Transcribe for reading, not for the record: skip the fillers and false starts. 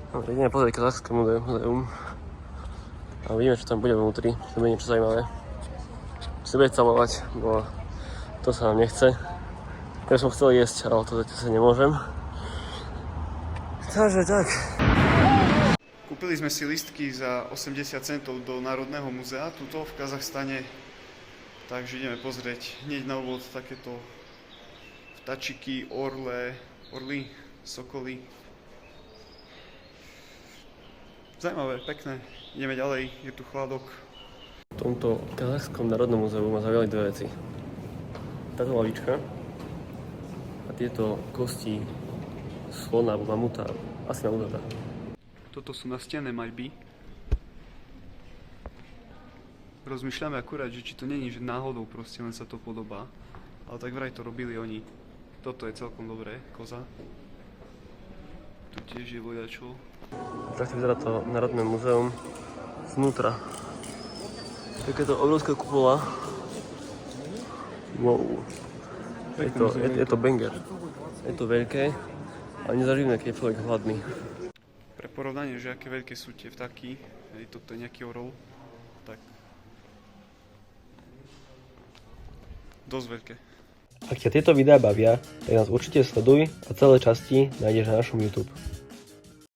No, tak ideme pozrieť Kazachské múzeum. A uvidíme, čo tam bude vnútri, či to bude niečo zaujímavé. Či sa bude calovať, bo to sa nám nechce. Ja som chcel jesť, ale to zatiaľ sa nemôžem. Takže tak. Kúpili sme si listky za 80 centov do Národného múzea, tuto v Kazachstane. Takže ideme pozrieť hneď na úvod takéto vtačiky, orly, sokoly. Zajímavé, pekné. Ideme ďalej, je tu chladok. V tomto Kazachskom národnom múzeu ma zaujali dve veci. Táto lavička a tieto kosti slona alebo mamuta, asi mamuta. Toto sú nastené maľby. Rozmýšľame akurát, že či to není, že náhodou proste len sa to podobá. Ale tak vraj to robili oni. Toto je celkom dobré, koza. Tu tiež je vojačo. Takto vyzerá to Národné múzeum znútra. Takéto obrovská kupola. Wow. Je to banger. Je to veľké a nezažívne, keď je človek hladný. Pre porovnanie, že aké veľké sú tie vtáky, toto je nejaký orol, tak dosť veľké. Ak ťa tieto videá bavia, tak nás určite sleduj a celé časti nájdeš na našom YouTube.